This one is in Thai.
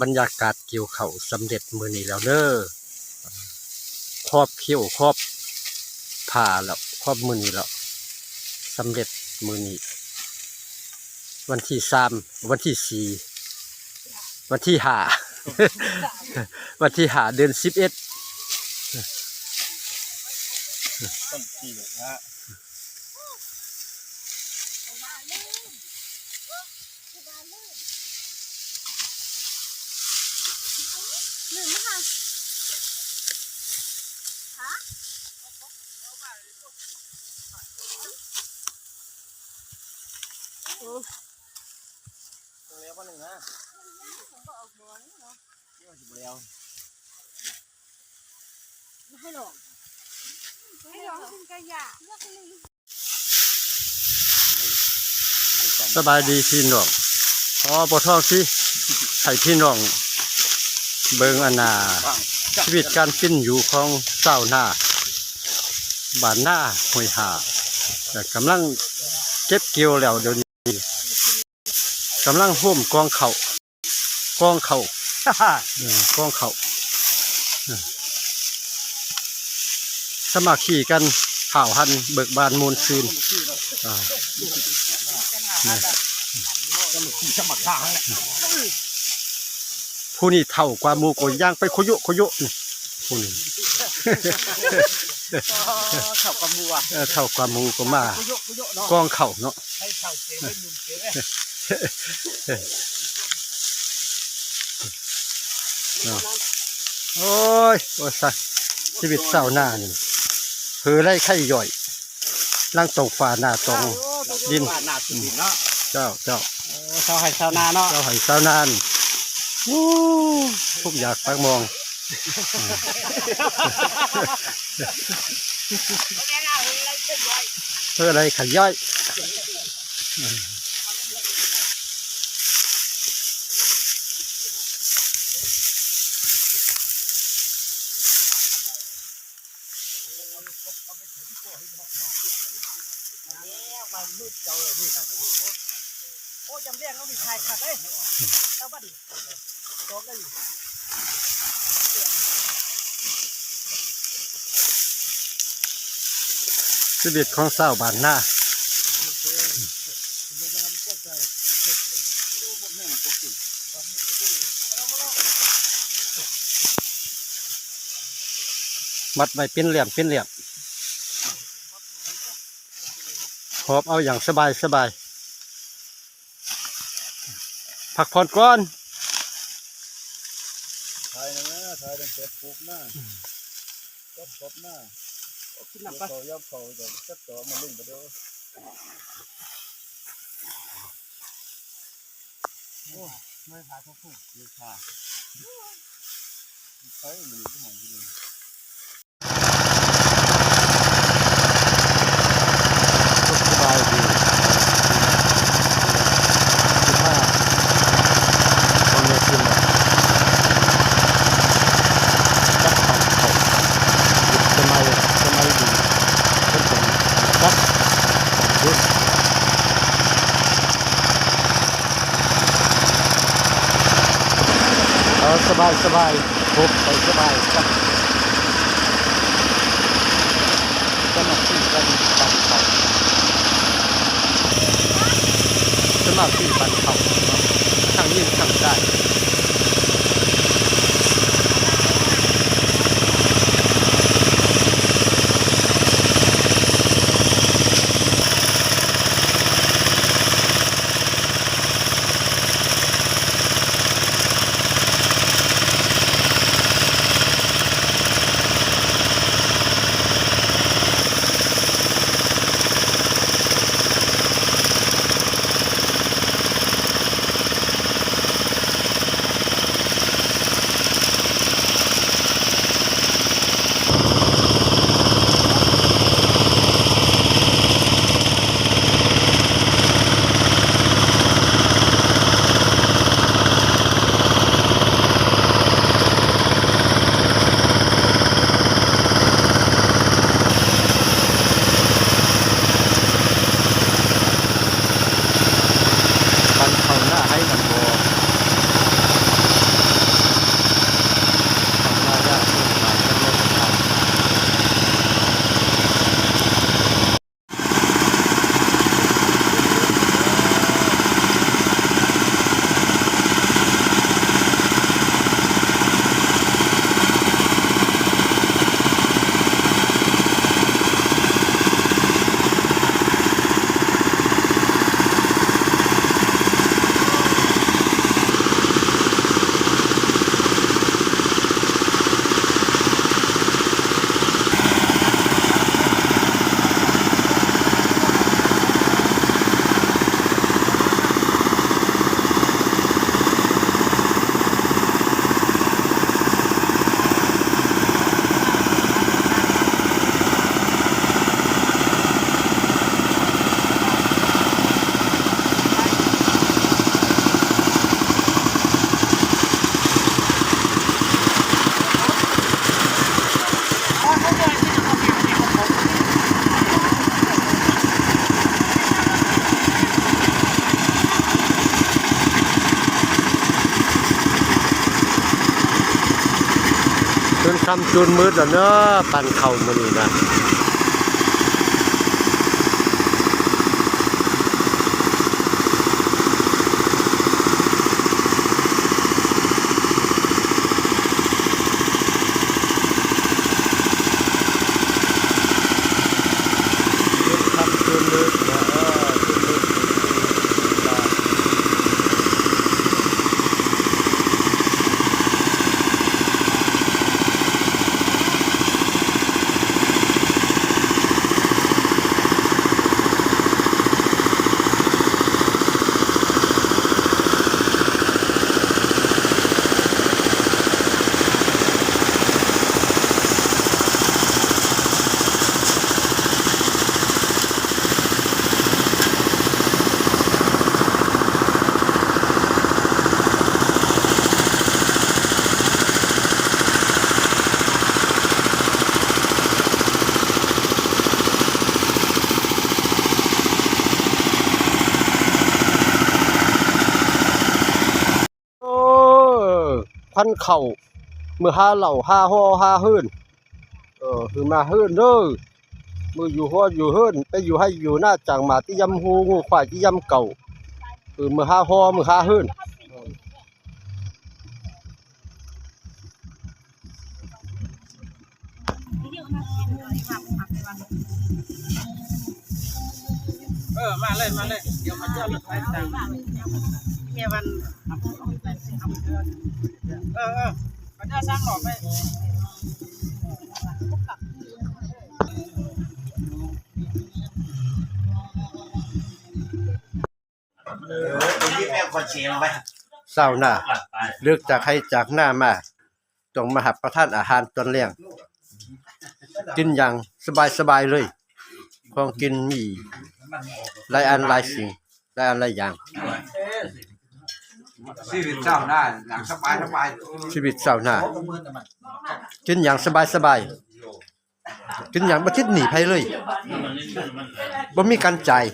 บรรยากาศเกี่ยวข้าวสำเร็จมื้อนี้แล้วเด้อครอบเขี้ยวครอบผ่าแล้วครอบมื้อนี้แล้วสำเร็จมื้อนี้วันที่3วันที่4วันที่5 วันที่5เดือน11ต้นปีนะตัวเลี้ยวคนหนึ่งนะนี่มันสิบเลี้ยวให้หลงกินกระยาสบายดีพี่น้องบ่ท้องสิให้พี่น้องเบิ่งอันน่ะชีวิตการกินอยู่ของชาวนาบ้านนาห้วยหาแต่กำลังเก็บเกี่ยวแล้วเดี๋ยวนี้กำลังโฮมกองข้าวกองข้าวสมัครขี่กันข่าวหันเบิกบานมูลซืนผู้นี้เท่ากว่าหมูโกย่างไปโคโยนี่ผู้นี้เข่ากำมัวเท่ากว่าหมูก็มากองเข่าเนาะโอ้ยโอ้สักชีวิตเศร้าหน้านี่เฮือไล่ไข่ย่อยล่างตรงฝ่าหน้าตรงดินเจ้าเศร้าให้เศร้านาเนาะเจ้าให้เศร้านานทุกอยากปักมองเพื่ออะไรขย่อยโอ้ยำเลี้ยงเขาดิชายขาดเลยเต้าบ้าดิโต๊ะได้อยู่ชีวิตของสาวบ้านนามัดไว้เป็นเหลี่ยมหอบเอาอย่างสบายพักผ่อนก่อนถ่ายนะถ่ายเป็นเสร็จปุ๊บหน้าก็ครบหน้าขึ้นหนักปะย่อมเขาจะจัดต่อมาลุ่มไปด้วยโอ้ไม่พาทุกผู้ไม่พาใช้มันอยู่ที่ไหนที่นี่สบายดีสบายพบไปสบายครับสมัครที่กันปันเขาสมัครที่ปันเขาทางยิ่งทางได้ คำจูนมืดแล้วเนอะปั่นเข่ามื้อนี้นะคำจูนมืดนะจูนมืด โอ้พันเข่าเมื่อหาเหล่าหาห่อหาเฮิรนคือมาเฮิรนเด้อมืออยู่ห่ออยู่เฮิรนไปอยู่ให้อยู่หน้าจังหมาที่ยำฮูงูควายที่ยำเก่าคือมือหาห่อมือหาเฮิรนมาเลยเดี๋ยวมาเจอรถไฟต่างเมียวันมันจะสร้างหลอกไปเศร้าหน้าเลือกจากให้จากหน้ามาต้องมาหับประทานอาหารตอนเลี้ยงกินอย่างสบายเลยของกินมีหลายอันหลายสิ่งหลายอันหลายอย่าง ชีวิตเจ้าหน้าหลังสบายชีวิตเศร้าหน้ากินอย่างสบายกินอย่างบ่คิดหนีไผเลยบ่มีการจ่าย